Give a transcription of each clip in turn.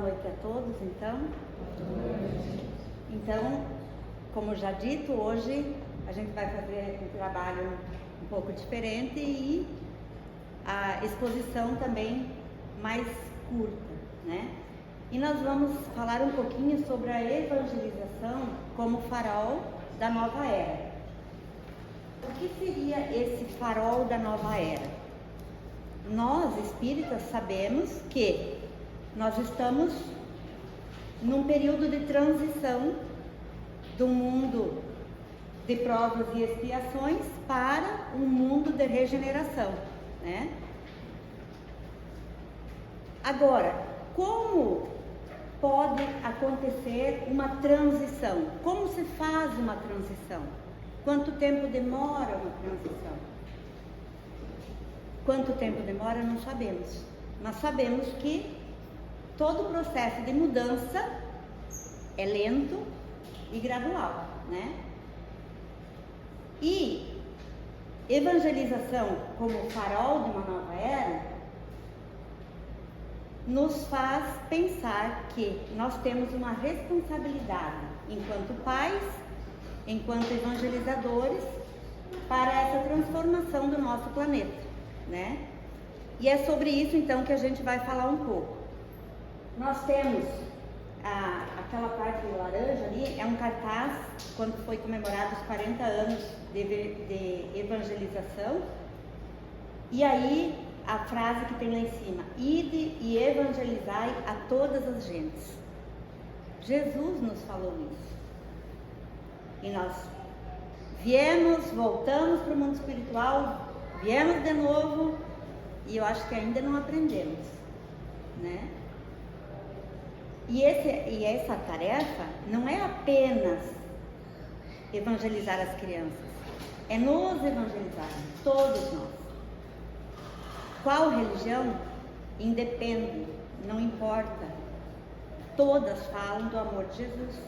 noite a todos, então. Então, como já dito, hoje a gente vai fazer um trabalho um pouco diferente e a exposição também mais curta, né? E nós vamos falar um pouquinho sobre a evangelização como farol da nova era. O que seria esse farol da nova era? Nós, espíritas, sabemos que nós estamos num período de transição do mundo de provas e expiações para um mundo de regeneração, né? Agora, como pode acontecer uma transição? Como se faz uma transição? Quanto tempo demora uma transição? Quanto tempo demora, não sabemos. Nós sabemos que todo o processo de mudança é lento e gradual, né? E evangelização como farol de uma nova era nos faz pensar que nós temos uma responsabilidade enquanto pais, enquanto evangelizadores, para essa transformação do nosso planeta, né? E é sobre isso então que a gente vai falar um pouco. Nós temos aquela parte do laranja ali, é um cartaz quando foi comemorados os 40 anos de evangelização. E aí a frase que tem lá em cima: ide e evangelizai a todas as gentes. Jesus nos falou isso. E nós viemos, voltamos para o mundo espiritual, viemos de novo, e eu acho que ainda não aprendemos, né? E essa tarefa não é apenas evangelizar as crianças, é nos evangelizar, todos nós. Qual religião? Independe, não importa. Todas falam do amor de Jesus.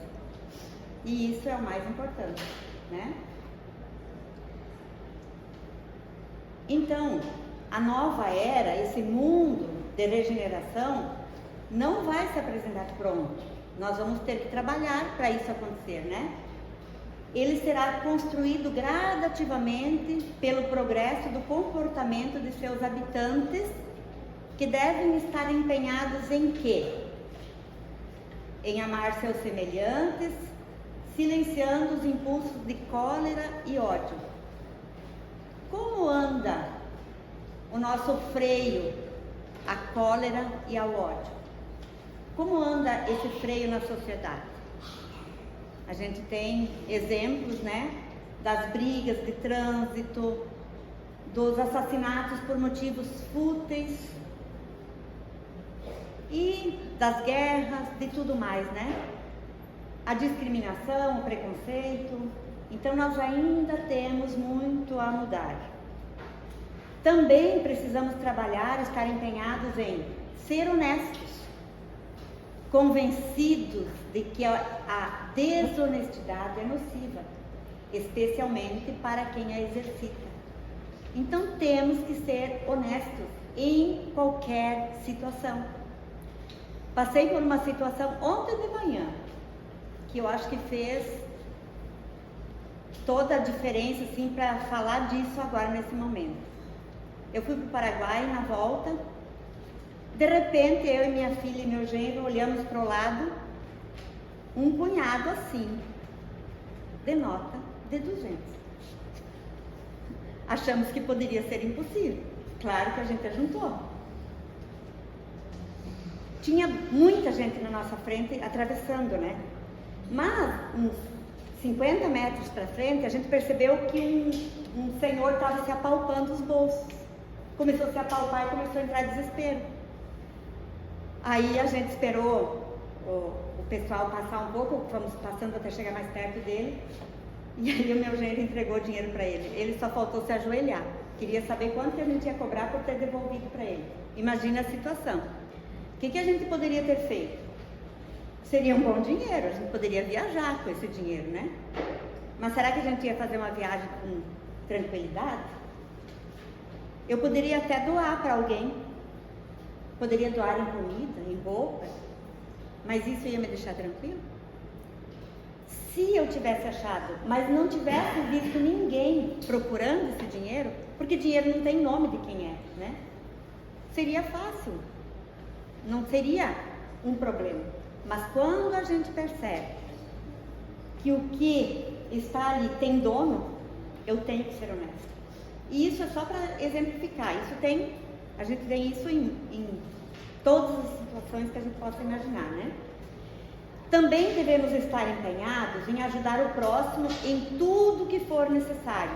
E isso é o mais importante, né? Então, a nova era, esse mundo de regeneração, não vai se apresentar pronto. Nós vamos ter que trabalhar para isso acontecer, né? Ele será construído gradativamente pelo progresso do comportamento de seus habitantes, que devem estar empenhados em quê? Em amar seus semelhantes, silenciando os impulsos de cólera e ódio. Como anda o nosso freio à cólera e ao ódio? Como anda esse freio na sociedade? A gente tem exemplos, né, das brigas de trânsito, dos assassinatos por motivos fúteis e das guerras, de tudo mais, né? A discriminação, o preconceito. Então nós ainda temos muito a mudar. Também precisamos trabalhar, estar empenhados em ser honestos, convencidos de que a desonestidade é nociva, especialmente para quem a exercita. Então temos que ser honestos em qualquer situação. Passei por uma situação ontem de manhã, que eu acho que fez toda a diferença, assim, para falar disso agora nesse momento. Eu fui para o Paraguai na volta. De repente, eu e minha filha e meu genro olhamos para o lado, um punhado assim, de nota de 200. Achamos que poderia ser impossível. Claro que a gente ajuntou. Tinha muita gente na nossa frente atravessando, né? Mas, uns 50 metros para frente, a gente percebeu que um senhor estava se apalpando os bolsos. Começou a se apalpar e começou a entrar em desespero. Aí a gente esperou o pessoal passar um pouco, fomos passando até chegar mais perto dele, e aí o meu genro entregou o dinheiro para ele. Ele só faltou se ajoelhar. Queria saber quanto que a gente ia cobrar por ter devolvido para ele. Imagina a situação. O que a gente poderia ter feito? Seria um bom dinheiro, a gente poderia viajar com esse dinheiro, né? Mas será que a gente ia fazer uma viagem com tranquilidade? Eu poderia até doar para alguém. Poderia doar em comida, em roupa, Mas isso ia me deixar tranquilo? Se eu tivesse achado, mas não tivesse visto ninguém procurando esse dinheiro, porque dinheiro não tem nome de quem é, né? Seria fácil, não seria um problema. Mas quando a gente percebe que o que está ali tem dono, eu tenho que ser honesta. E isso é só para exemplificar. A gente tem isso em todas as situações que a gente possa imaginar, né? Também devemos estar empenhados em ajudar o próximo em tudo que for necessário,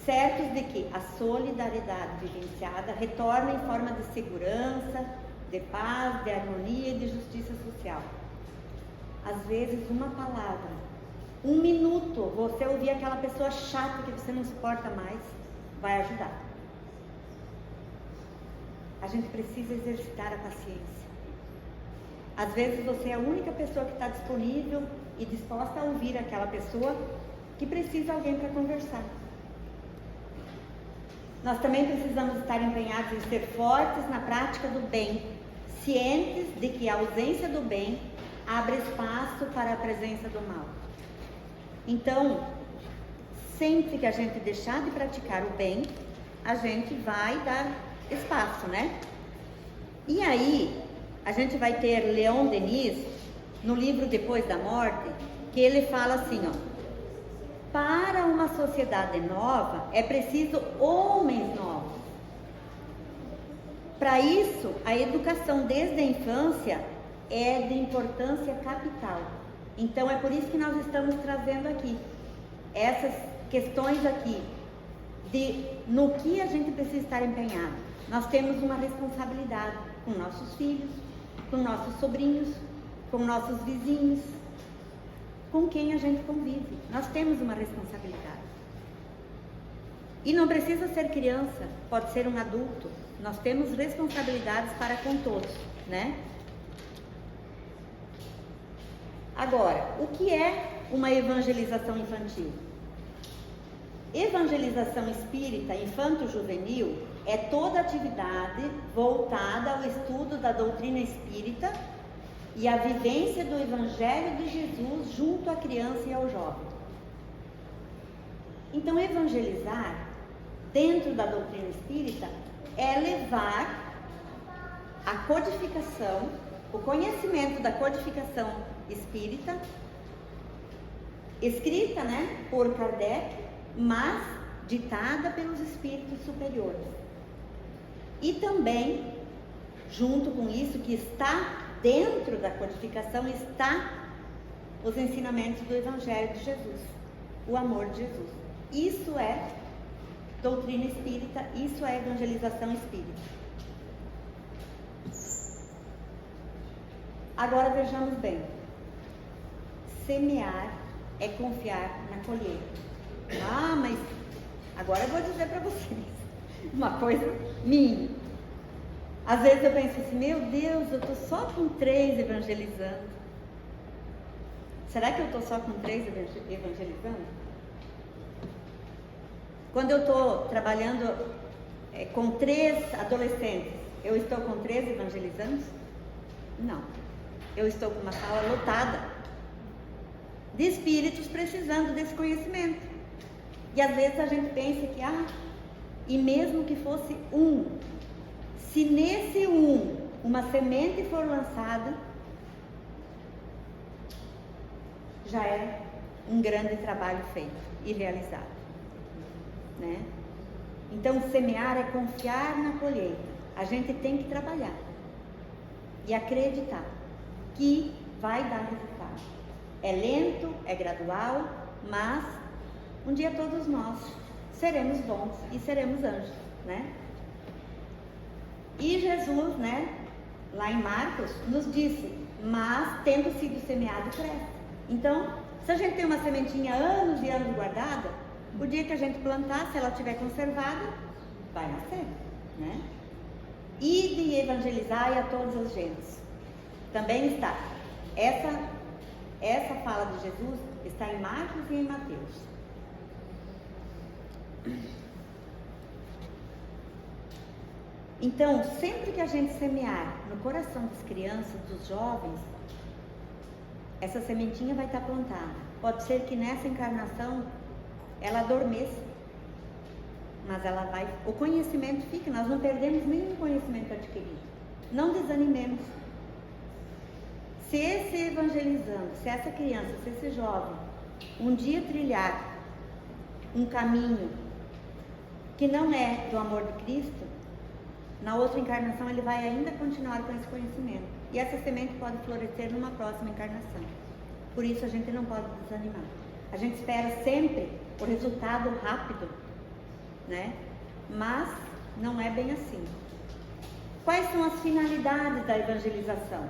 certos de que a solidariedade vivenciada retorna em forma de segurança, de paz, de harmonia e de justiça social. Às vezes, uma palavra, um minuto, você ouvir aquela pessoa chata que você não suporta mais, vai ajudar. A gente precisa exercitar a paciência. Às vezes você é a única pessoa que está disponível e disposta a ouvir aquela pessoa que precisa de alguém para conversar. Nós também precisamos estar empenhados em ser fortes na prática do bem, cientes de que a ausência do bem abre espaço para a presença do mal. Então, sempre que a gente deixar de praticar o bem, a gente vai dar espaço, né? E aí, a gente vai ter Leon Denis, no livro Depois da Morte, que ele fala assim, ó: para uma sociedade nova, é preciso homens novos. Para isso, a educação desde a infância é de importância capital. Então, é por isso que nós estamos trazendo aqui essas questões aqui, no que a gente precisa estar empenhado. Nós temos uma responsabilidade com nossos filhos, com nossos sobrinhos, com nossos vizinhos, com quem a gente convive. Nós temos uma responsabilidade. E não precisa ser criança, pode ser um adulto. Nós temos responsabilidades para com todos, né? Agora, o que é uma evangelização infantil? Evangelização espírita infanto-juvenil é toda atividade voltada ao estudo da doutrina espírita e à vivência do Evangelho de Jesus junto à criança e ao jovem. Então, evangelizar dentro da doutrina espírita é levar a codificação, o conhecimento da codificação espírita, escrita, né, por Kardec, mas ditada pelos espíritos superiores. E também, junto com isso, que está dentro da codificação, está os ensinamentos do Evangelho de Jesus, o amor de Jesus. Isso é doutrina espírita, isso é evangelização espírita. Agora vejamos bem. Semear é confiar na colheita. Ah, mas agora eu vou dizer para vocês uma coisa minha. Às vezes eu penso assim, meu Deus, eu estou só com 3 evangelizando. Será que eu estou só com 3 evangelizando? Quando eu estou trabalhando com 3 adolescentes, eu estou com 3 evangelizando? Não. Eu estou com uma sala lotada de espíritos precisando desse conhecimento. E às vezes a gente pensa que, e mesmo que fosse se nesse uma semente for lançada, já é um grande trabalho feito e realizado, né? Então, semear é confiar na colheita. A gente tem que trabalhar e acreditar que vai dar resultado. É lento, é gradual, mas um dia todos nós seremos bons e seremos anjos, né? E Jesus, né, lá em Marcos, nos disse, mas tendo sido semeado, cresce. Então, se a gente tem uma sementinha anos e anos guardada, o dia que a gente plantar, se ela estiver conservada, vai nascer, né? E de evangelizar a todas as gentes. Também está. Essa fala de Jesus está em Marcos e em Mateus. Então, sempre que a gente semear no coração das crianças, dos jovens, essa sementinha vai estar plantada. Pode ser que nessa encarnação ela adormeça, mas o conhecimento fica, nós não perdemos nenhum conhecimento adquirido. Não desanimemos. Se esse evangelizando, se essa criança, se esse jovem, um dia trilhar um caminho que não é do amor de Cristo, na outra encarnação ele vai ainda continuar com esse conhecimento. E essa semente pode florescer numa próxima encarnação. Por isso a gente não pode desanimar. A gente espera sempre o resultado rápido, né? Mas não é bem assim. Quais são as finalidades da evangelização,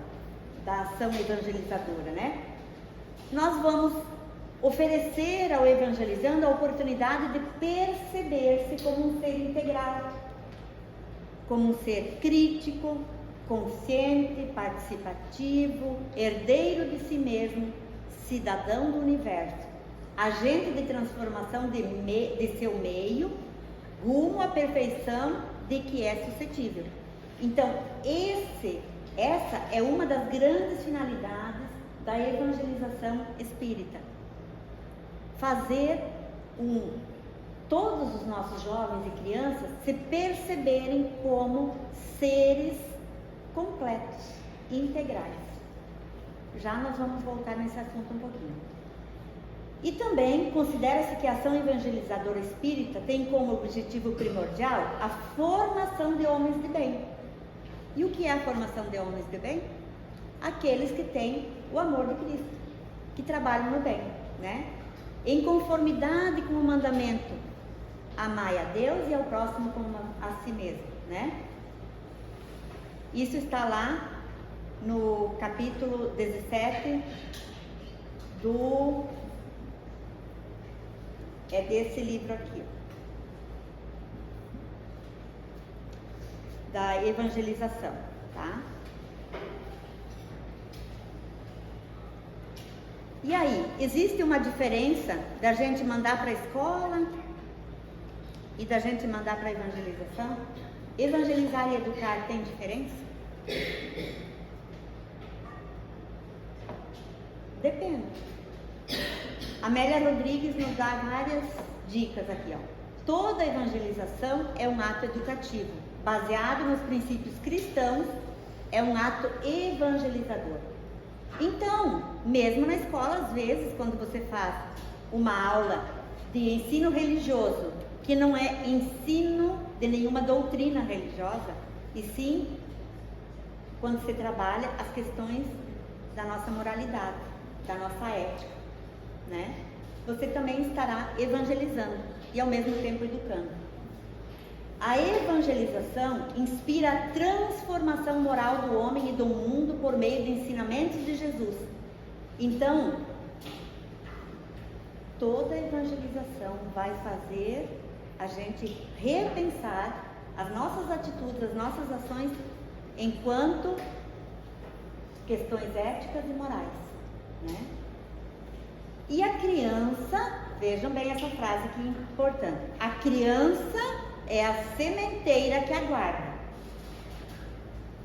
da ação evangelizadora, né? Nós vamos oferecer ao evangelizando a oportunidade de perceber-se como um ser integral, como um ser crítico, consciente, participativo, herdeiro de si mesmo, cidadão do universo, agente de transformação de seu meio, rumo à perfeição de que é suscetível. Então, essa é uma das grandes finalidades da evangelização espírita. Fazer todos os nossos jovens e crianças se perceberem como seres completos, integrais. Já nós vamos voltar nesse assunto um pouquinho. E também considera-se que a ação evangelizadora espírita tem como objetivo primordial a formação de homens de bem. E o que é a formação de homens de bem? Aqueles que têm o amor de Cristo, que trabalham no bem, né? Em conformidade com o mandamento, amai a Deus e ao próximo como a si mesmo, né? Isso está lá no capítulo 17 desse livro aqui, da evangelização, tá? E aí, existe uma diferença da gente mandar para a escola e da gente mandar para a evangelização? Evangelizar e educar tem diferença? Depende. Amélia Rodrigues nos dá várias dicas aqui, ó. Toda evangelização é um ato educativo, baseado nos princípios cristãos, é um ato evangelizador. Então, mesmo na escola, às vezes, quando você faz uma aula de ensino religioso, que não é ensino de nenhuma doutrina religiosa, e sim quando você trabalha as questões da nossa moralidade, da nossa ética, né? Você também estará evangelizando e ao mesmo tempo educando. A evangelização inspira a transformação moral do homem e do mundo por meio de ensinamentos de Jesus. Então, toda evangelização vai fazer a gente repensar as nossas atitudes, as nossas ações enquanto questões éticas e morais, né? E a criança, vejam bem essa frase que é importante, a criança é a sementeira que aguarda,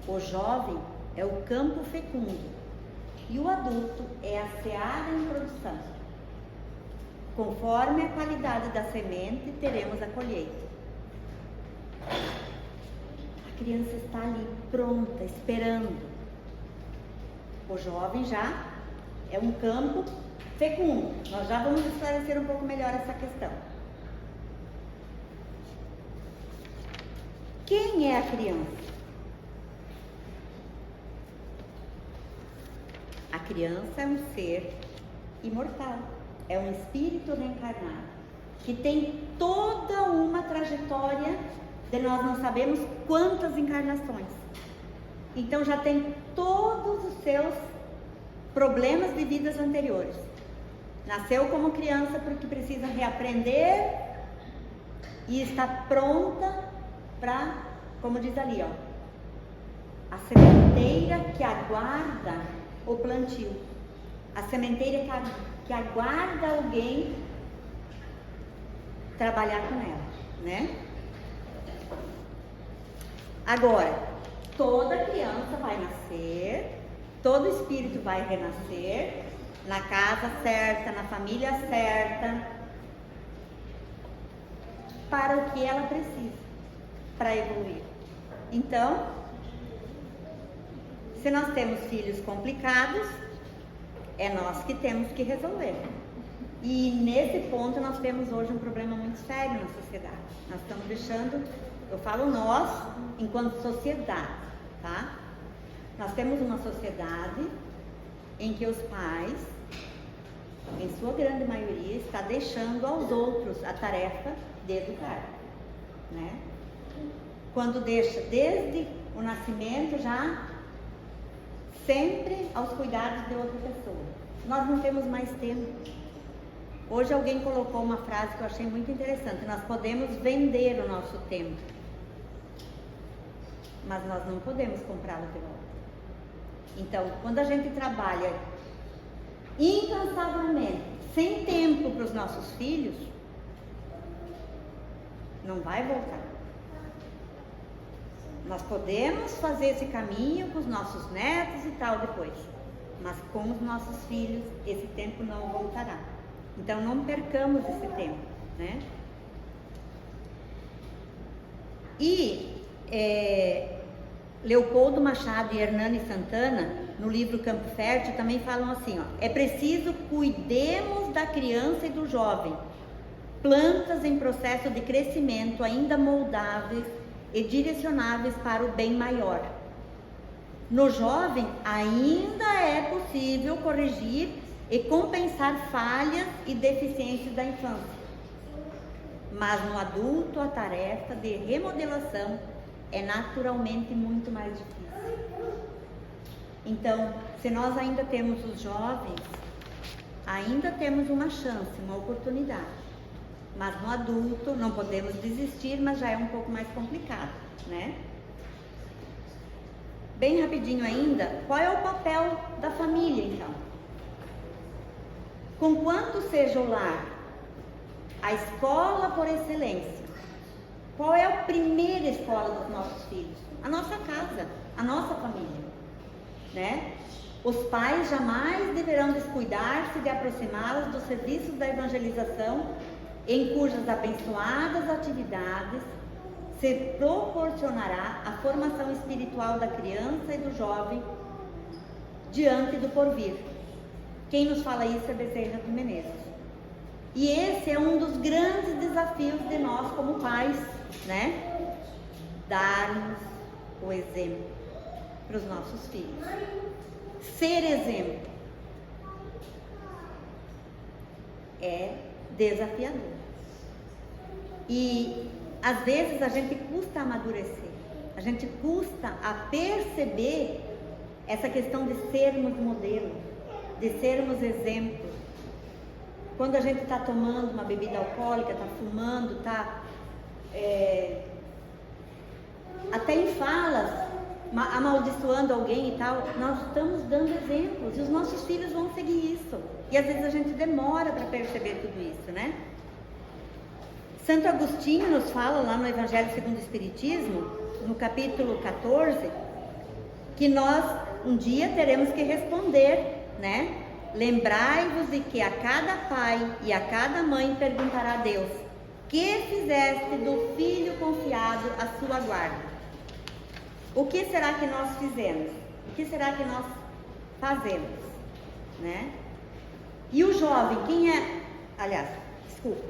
o jovem é o campo fecundo e o adulto é a seara em produção. Conforme a qualidade da semente, teremos a colheita. A criança está ali pronta, esperando. O jovem já é um campo fecundo. Nós já vamos esclarecer um pouco melhor essa questão. Quem é a criança? A criança é um ser imortal, é um espírito reencarnado, que tem toda uma trajetória de nós não sabemos quantas encarnações. Então já tem todos os seus problemas de vidas anteriores. Nasceu como criança porque precisa reaprender e está pronta para, como diz ali, ó, a sementeira que aguarda o plantio, a sementeira que aguarda alguém trabalhar com ela, né? Agora, toda criança vai nascer todo espírito vai renascer na casa certa, na família certa, para o que ela precisa, para evoluir. Então, se nós temos filhos complicados, é nós que temos que resolver. E nesse ponto nós temos hoje um problema muito sério na sociedade. Nós estamos deixando, eu falo nós, enquanto sociedade, tá? Nós temos uma sociedade em que os pais, em sua grande maioria, está deixando aos outros a tarefa de educar, né? Quando deixa desde o nascimento já sempre aos cuidados de outra pessoa. Nós não temos mais tempo. Hoje alguém colocou uma frase que eu achei muito interessante: nós podemos vender o nosso tempo, mas nós não podemos comprá-lo de volta. Então, quando a gente trabalha incansavelmente, sem tempo para os nossos filhos, não vai voltar. Nós podemos fazer esse caminho com os nossos netos e tal depois, mas com os nossos filhos esse tempo não voltará. Então não percamos esse tempo, né? E Leopoldo Machado e Hernani Santana, no livro Campo Fértil, também falam assim, ó: é preciso cuidemos da criança e do jovem, plantas em processo de crescimento ainda moldáveis e direcionáveis para o bem maior. No jovem ainda é possível corrigir e compensar falhas e deficiências da infância, mas no adulto a tarefa de remodelação é naturalmente muito mais difícil. Então, se nós ainda temos os jovens, ainda temos uma chance, uma oportunidade. Mas no adulto não podemos desistir, mas já é um pouco mais complicado, né? Bem rapidinho ainda, qual é o papel da família então? Conquanto seja o lar a escola por excelência, qual é a primeira escola dos nossos filhos? A nossa casa, a nossa família, né? Os pais jamais deverão descuidar-se de aproximá-los dos serviços da evangelização, em cujas abençoadas atividades se proporcionará a formação espiritual da criança e do jovem diante do porvir. Quem nos fala isso é Bezerra de Menezes. E esse é um dos grandes desafios de nós como pais, né? Darmos o exemplo para os nossos filhos. Ser exemplo é desafiador. E às vezes a gente custa amadurecer, a gente custa a perceber essa questão de sermos modelo, de sermos exemplo. Quando a gente está tomando uma bebida alcoólica, está fumando, está até em falas, amaldiçoando alguém e tal, nós estamos dando exemplos e os nossos filhos vão seguir isso. E às vezes a gente demora para perceber tudo isso, né? Santo Agostinho nos fala lá no Evangelho segundo o Espiritismo, no capítulo 14, que nós um dia teremos que responder, né? Lembrai-vos de que a cada pai e a cada mãe perguntará a Deus: que fizeste do filho confiado à sua guarda? O que será que nós fizemos? O que será que nós fazemos, né? E o jovem, quem é? Aliás, desculpa,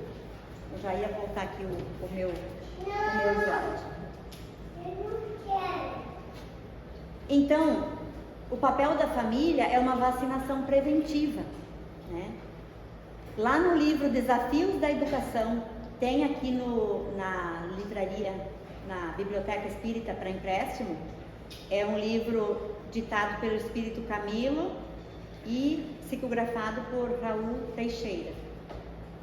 eu já ia voltar aqui o meu slide. Então, o papel da família é uma vacinação preventiva, né? Lá no livro Desafios da Educação, tem aqui na livraria, na Biblioteca Espírita para empréstimo, é um livro ditado pelo Espírito Camilo e psicografado por Raul Teixeira.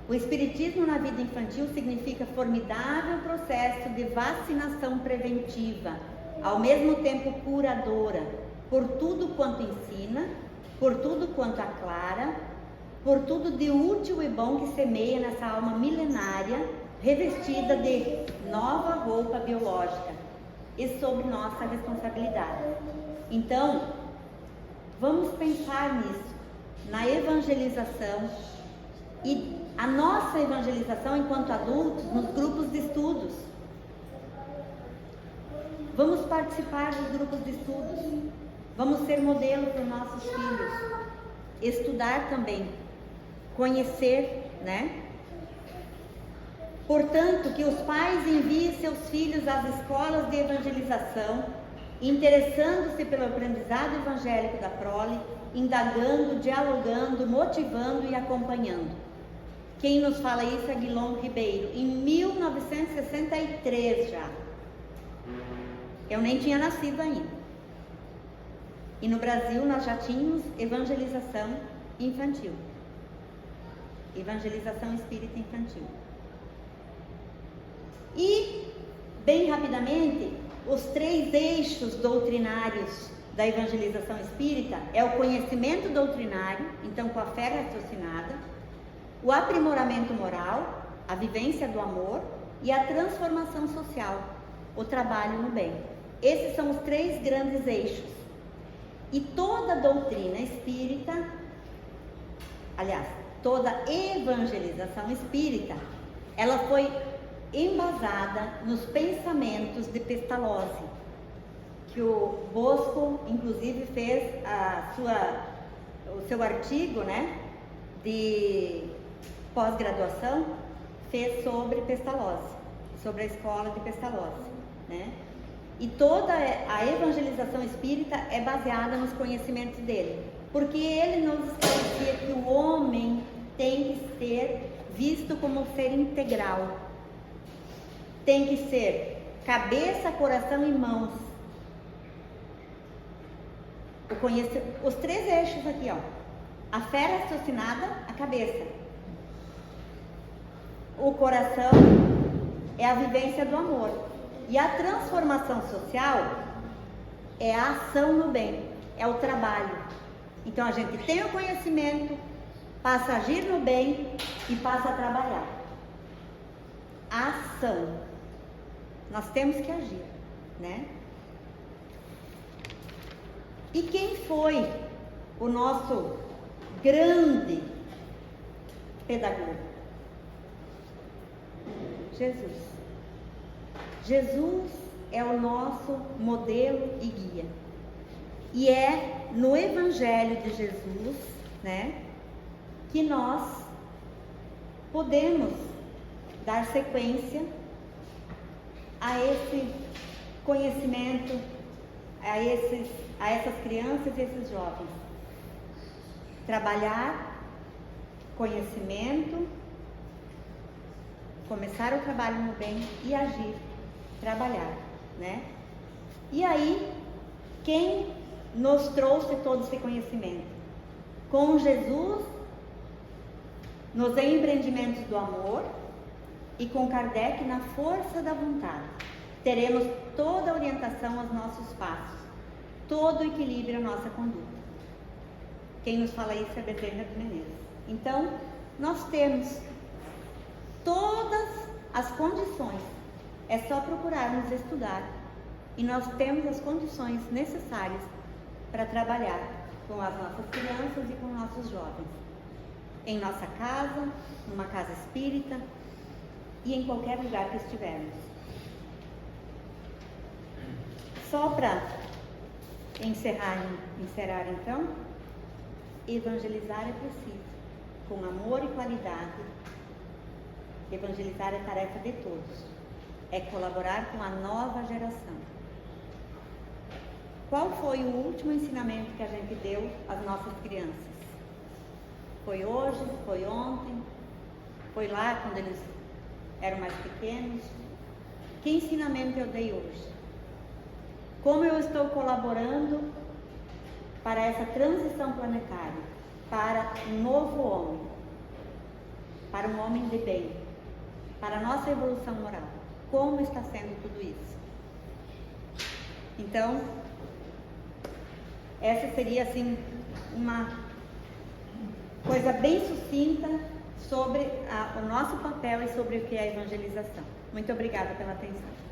O Espiritismo na vida infantil significa formidável processo de vacinação preventiva, ao mesmo tempo curadora, por tudo quanto ensina, por tudo quanto aclara, por tudo de útil e bom que semeia nessa alma milenária, revestida de nova roupa biológica e sob nossa responsabilidade. Então, Vamos pensar nisso, na evangelização e a nossa evangelização enquanto adultos nos grupos de estudos. Vamos participar dos grupos de estudos, vamos ser modelo para os nossos filhos, estudar também, conhecer, né? Portanto, que os pais enviem seus filhos às escolas de evangelização, interessando-se pelo aprendizado evangélico da prole, indagando, dialogando, motivando e acompanhando. Quem nos fala isso é Guilom Ribeiro, em 1963 já. Eu nem tinha nascido ainda. E no Brasil nós já tínhamos evangelização infantil. Evangelização espírita infantil. E, bem rapidamente, os 3 eixos doutrinários da evangelização espírita é o conhecimento doutrinário, então com a fé raciocinada, o aprimoramento moral, a vivência do amor e a transformação social, o trabalho no bem. Esses são os 3 grandes eixos. E toda doutrina espírita, aliás, toda evangelização espírita, ela foi embasada nos pensamentos de Pestalozzi, que o Bosco, inclusive, fez o seu artigo, né, de pós-graduação, fez sobre Pestalozzi, sobre a escola de Pestalozzi, né? E toda a evangelização espírita é baseada nos conhecimentos dele, porque ele nos esclarecia que o homem tem que ser visto como um ser integral, tem que ser cabeça, coração e mãos. Os 3 eixos aqui, ó. A fé raciocinada, a cabeça. O coração é a vivência do amor. E a transformação social é a ação no bem, é o trabalho. Então a gente tem o conhecimento, passa a agir no bem e passa a trabalhar. A ação. Nós temos que agir, né? E quem foi o nosso grande pedagogo? Jesus. Jesus é o nosso modelo e guia. E é no Evangelho de Jesus, né, que nós podemos dar sequência a esse conhecimento, a essas crianças e esses jovens. Trabalhar conhecimento, começar o trabalho no bem e agir, trabalhar, né? E aí, quem nos trouxe todo esse conhecimento? Com Jesus, nos empreendimentos do amor, e com Kardec na força da vontade. Teremos toda a orientação aos nossos passos, todo o equilíbrio à nossa conduta. Quem nos fala isso é Bezerra de Menezes. Então, nós temos todas as condições, é só procurarmos estudar, e nós temos as condições necessárias para trabalhar com as nossas crianças e com nossos jovens, em nossa casa, numa casa espírita e em qualquer lugar que estivermos. Só para encerrar então, evangelizar é preciso, com amor e qualidade. Evangelizar é tarefa de todos, é colaborar com a nova geração. Qual foi o último ensinamento que a gente deu às nossas crianças? Foi hoje? Foi ontem? Foi lá quando eles eram mais pequenos? Que ensinamento eu dei hoje? Como eu estou colaborando para essa transição planetária, para um novo homem, para um homem de bem, para a nossa evolução moral? Como está sendo tudo isso? Então, essa seria assim uma coisa bem sucinta sobre o nosso papel e sobre o que é a evangelização. Muito obrigada pela atenção.